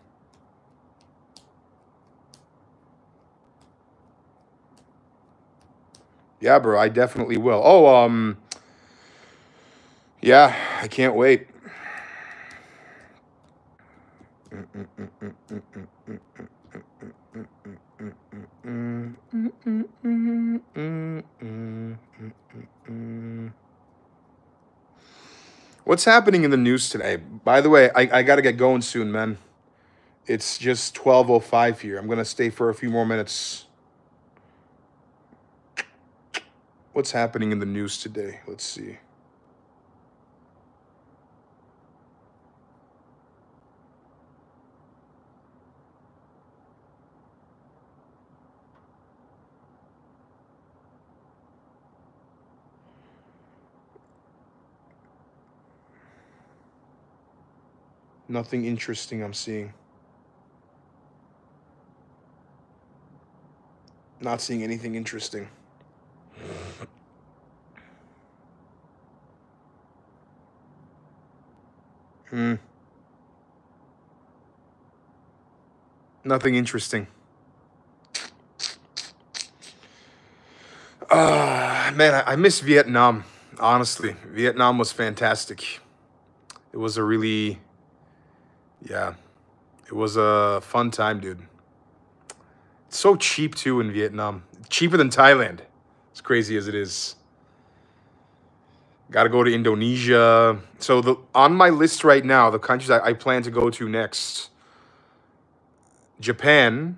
Yeah, bro, I definitely will. Oh, yeah, I can't wait. What's happening in the news today? By the way, I got to get going soon, man. It's just 12:05 here. I'm going to stay for a few more minutes. What's happening in the news today? Let's see. Nothing interesting I'm seeing. Not seeing anything interesting. Nothing interesting. Man, I miss Vietnam. Honestly, Vietnam was fantastic. It was a really, yeah, it was a fun time, dude. It's so cheap too in Vietnam. Cheaper than Thailand. As crazy as it is. Got to go to Indonesia. So on my list right now, the countries I plan to go to next: Japan,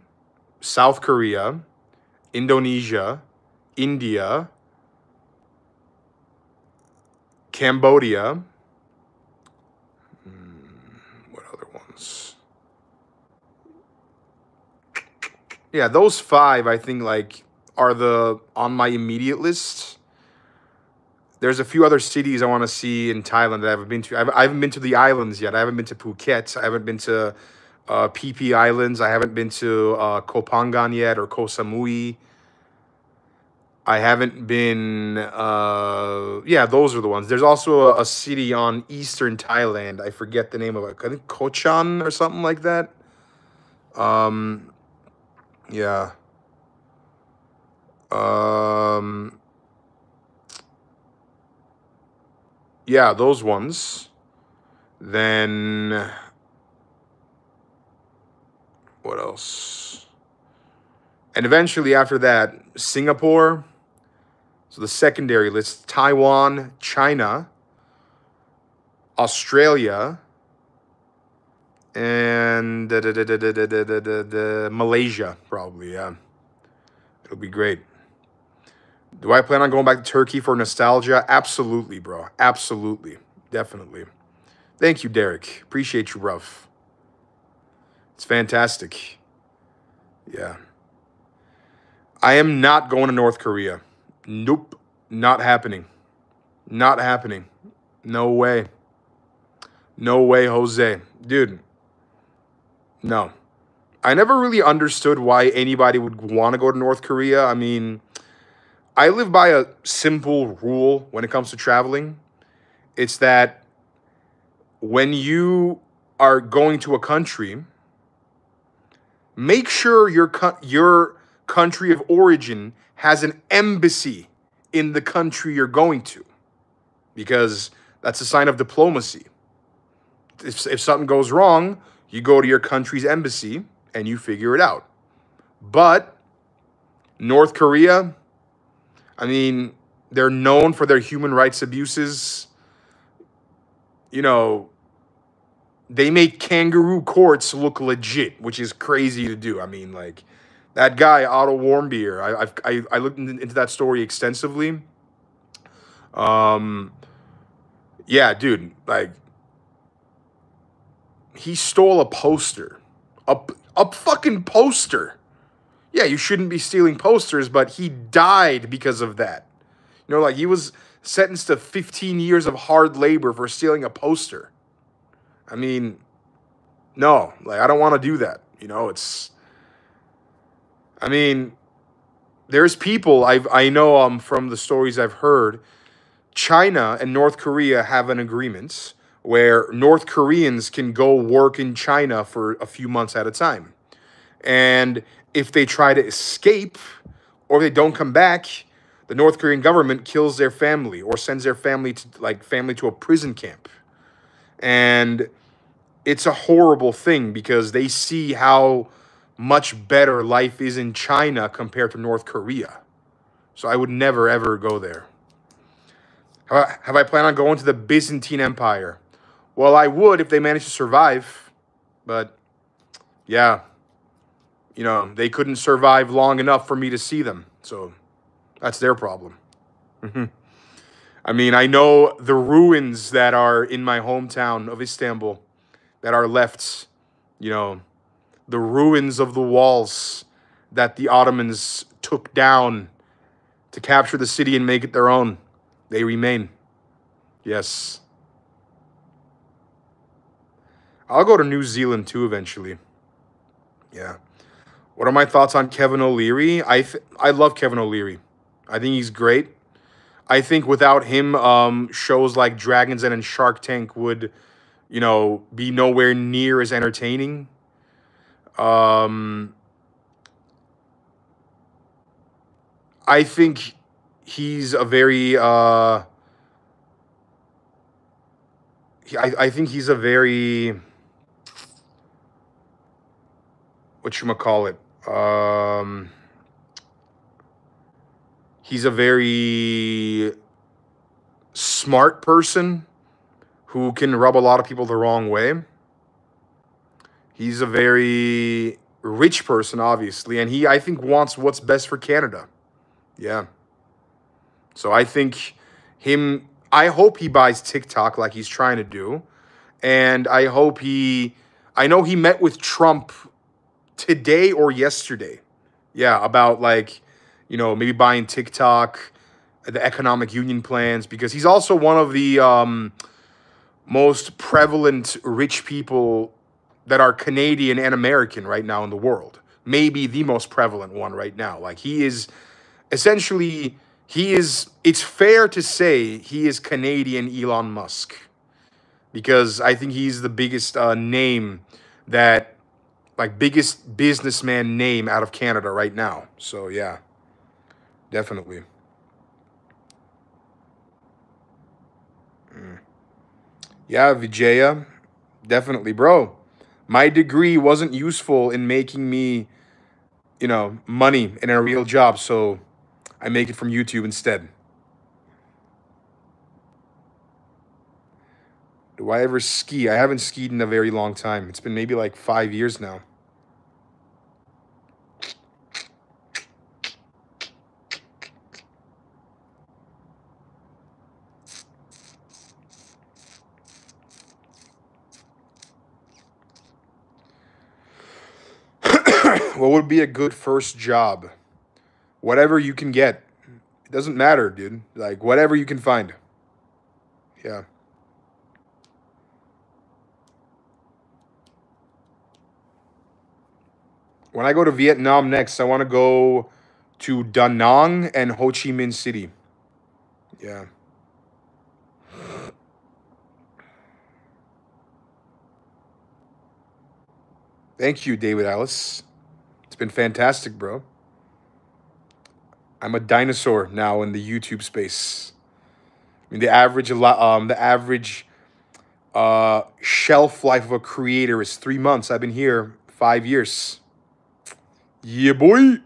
South Korea, Indonesia, India, Cambodia. What other ones? Yeah, those 5 I think like are the on my immediate list. There's a few other cities I want to see in Thailand that I haven't been to. I haven't been to the islands yet. I haven't been to Phuket. I haven't been to Phi Phi Islands. I haven't been to Koh Phangan yet or Koh Samui. I haven't been, yeah, those are the ones. There's also a city on eastern Thailand. I forget the name of it. I think Koh Chan or something like that. Yeah. Yeah, those ones. Then, what else? And eventually after that, Singapore. So the secondary list: Taiwan, China, Australia, and Malaysia, probably, yeah. It'll be great. Do I plan on going back to Turkey for nostalgia? Absolutely, bro. Absolutely. Definitely. Thank you, Derek. Appreciate you, Ruff. It's fantastic. Yeah. I am not going to North Korea. Nope. Not happening. Not happening. No way. No way, Jose. Dude, no. I never really understood why anybody would want to go to North Korea. I mean, I live by a simple rule when it comes to traveling. It's that when you are going to a country, make sure your country of origin has an embassy in the country you're going to, because that's a sign of diplomacy. If something goes wrong, you go to your country's embassy and you figure it out. But North Korea, I mean, they're known for their human rights abuses. You know, they make kangaroo courts look legit, which is crazy to do. I mean, like, that guy, Otto Warmbier, I looked into that story extensively. Um, yeah, dude, like, he stole a poster. A fucking poster. Yeah, you shouldn't be stealing posters, but he died because of that. You know, like, he was sentenced to 15 years of hard labor for stealing a poster. I mean, no, like, I don't want to do that. You know, I mean, there's people I know from the stories I've heard. China and North Korea have an agreement where North Koreans can go work in China for a few months at a time. And if they try to escape or they don't come back, the North Korean government kills their family or sends their family to a prison camp. And it's a horrible thing because they see how much better life is in China compared to North Korea. So I would never, ever go there. Have I planned on going to the Byzantine Empire? Well, I would if they managed to survive. But, yeah, you know, they couldn't survive long enough for me to see them. So that's their problem. I mean, I know the ruins that are in my hometown of Istanbul that are left, you know, the ruins of the walls that the Ottomans took down to capture the city and make it their own. They remain. Yes. I'll go to New Zealand too eventually. Yeah. What are my thoughts on Kevin O'Leary? I love Kevin O'Leary. I think he's great. I think without him, shows like Dragon's Den and Shark Tank would, you know, be nowhere near as entertaining. I think he's a very I think he's a very, whatchamacallit, he's a very smart person who can rub a lot of people the wrong way. He's a very rich person, obviously, and I think, wants what's best for Canada. Yeah. So I think I hope he buys TikTok like he's trying to do. And I know he met with Trump today or yesterday. Yeah, about, like, you know, maybe buying TikTok, the economic union plans, because he's also one of the most prevalent rich people that are Canadian and American right now in the world. Maybe the most prevalent one right now. Like, he is essentially, it's fair to say he is Canadian Elon Musk, because I think he's the biggest name biggest businessman name out of Canada right now. So, yeah, definitely. Yeah, Vijaya, definitely, bro. My degree wasn't useful in making me, you know, money in a real job, so I make it from YouTube instead. Do I ever ski? I haven't skied in a very long time. It's been maybe like 5 years now. What would be a good first job? Whatever you can get. It doesn't matter, dude. Like, whatever you can find. Yeah. When I go to Vietnam next, I want to go to Da Nang and Ho Chi Minh City. Yeah. Thank you, David Alice. It's been fantastic, bro. I'm a dinosaur now in the YouTube space. I mean, the average shelf life of a creator is 3 months. I've been here 5 years. Yeah, boy.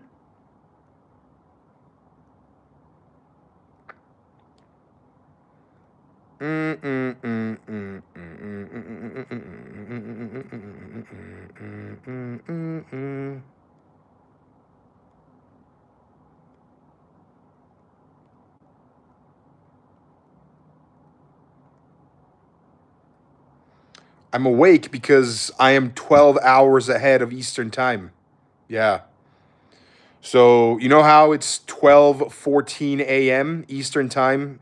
I'm awake because I am 12 hours ahead of Eastern time. Yeah. So, you know how it's 12:14 a.m. Eastern time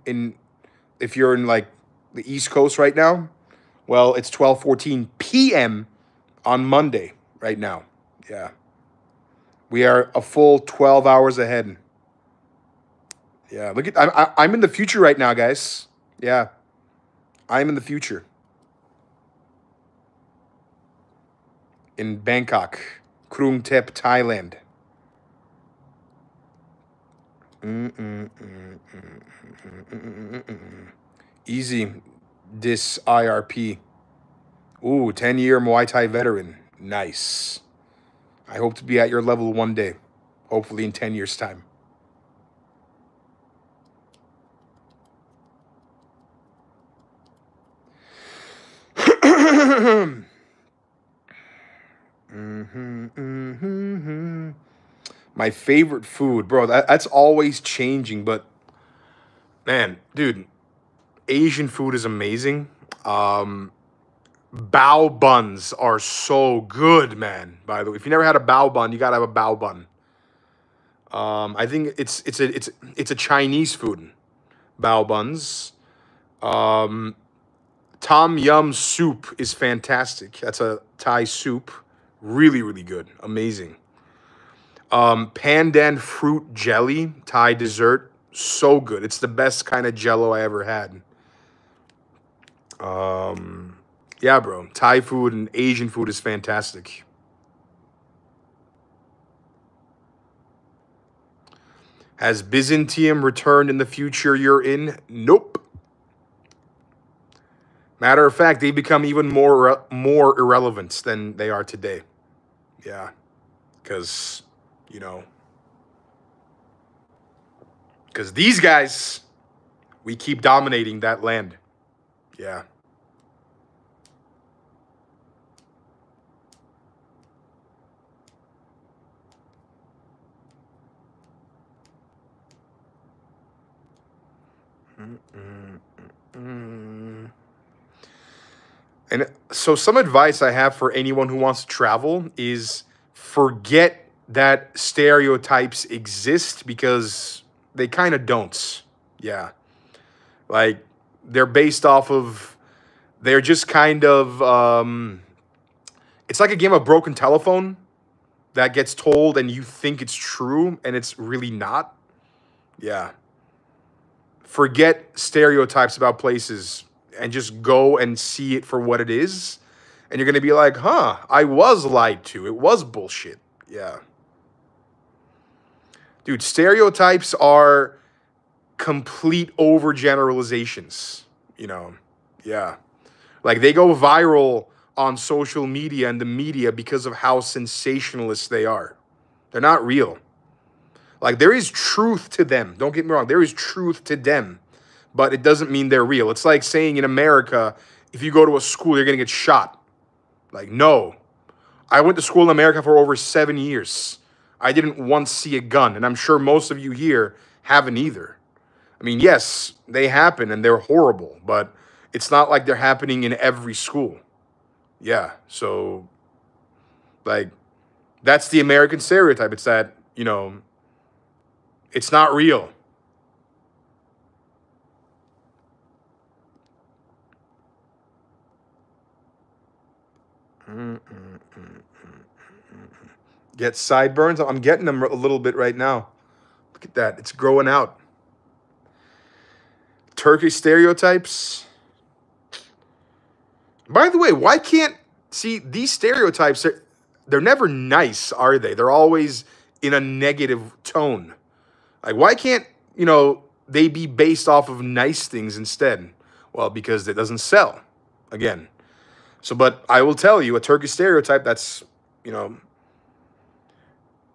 if you're in like the East Coast right now? Well, it's 12:14 p.m. on Monday right now. Yeah. We are a full 12 hours ahead. Yeah, look at I'm in the future right now, guys. Yeah. I'm in the future. In Bangkok, Krung Thep, Thailand. Easy. This IRP. Ooh, 10-year Muay Thai veteran. Nice. I hope to be at your level one day. Hopefully in 10 years' time. My favorite food, bro, that's always changing, but man, dude, Asian food is amazing. Bao buns are so good, man. By the way, if you never had a bao bun, you gotta have a bao bun. I think it's a Chinese food. Bao buns. Tom Yum soup is fantastic. That's a Thai soup. Really, really good. Amazing. Pandan fruit jelly, Thai dessert. So good. It's the best kind of jello I ever had. Yeah, bro. Thai food and Asian food is fantastic. Has Byzantium returned in the future you're in? Nope. Matter of fact, they become even more irrelevant than they are today. Yeah, because, you know, because these guys, we keep dominating that land. Yeah. And so some advice I have for anyone who wants to travel is forget that stereotypes exist because they kind of don't. Yeah. Like they're based off of, they're just kind of, it's like a game of broken telephone that gets told and you think it's true and it's really not. Yeah. Forget stereotypes about places and just go and see it for what it is. And you're going to be like, huh, I was lied to. It was bullshit. Yeah. Dude, stereotypes are complete overgeneralizations, you know? Yeah. Like they go viral on social media and the media because of how sensationalist they are. They're not real. Like there is truth to them. Don't get me wrong. There is truth to them, but it doesn't mean they're real. It's like saying in America, if you go to a school, you're going to get shot. Like, no. I went to school in America for over 7 years. I didn't once see a gun, and I'm sure most of you here haven't either. I mean, yes, they happen and they're horrible, but it's not like they're happening in every school. Yeah, so, like, that's the American stereotype. It's that, you know, It's not real. Get sideburns? I'm getting them a little bit right now. Look at that. It's growing out. Turkish stereotypes. By the way, why can't... See, these stereotypes, they're never nice, are they? They're always in a negative tone. Like, why can't, you know, they be based off of nice things instead? Well, because it doesn't sell. Again. So, but I will tell you, a Turkish stereotype, that's, you know,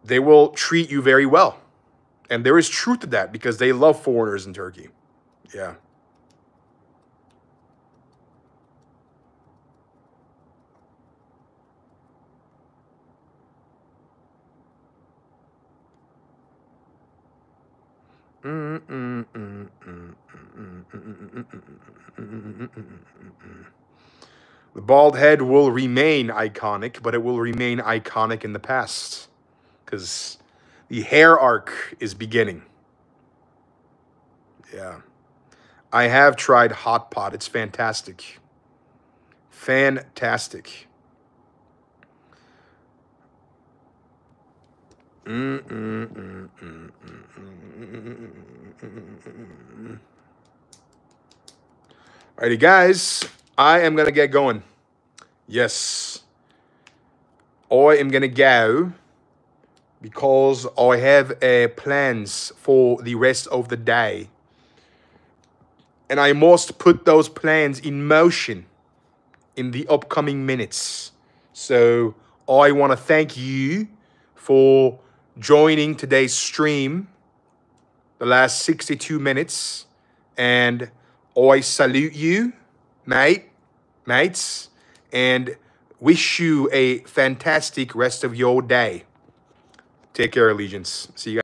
they will treat you very well. And there is truth to that because they love foreigners in Turkey. Yeah. The bald head will remain iconic, but it will remain iconic in the past. Because the hair arc is beginning. Yeah. I have tried Hot Pot. It's fantastic. Fantastic. Alrighty, guys. I am going to get going. Yes. I am going to go because I have plans for the rest of the day. And I must put those plans in motion in the upcoming minutes. So I want to thank you for joining today's stream, the last 62 minutes. And I salute you, mates, and wish you a fantastic rest of your day. Take care, Allegiance. See you guys.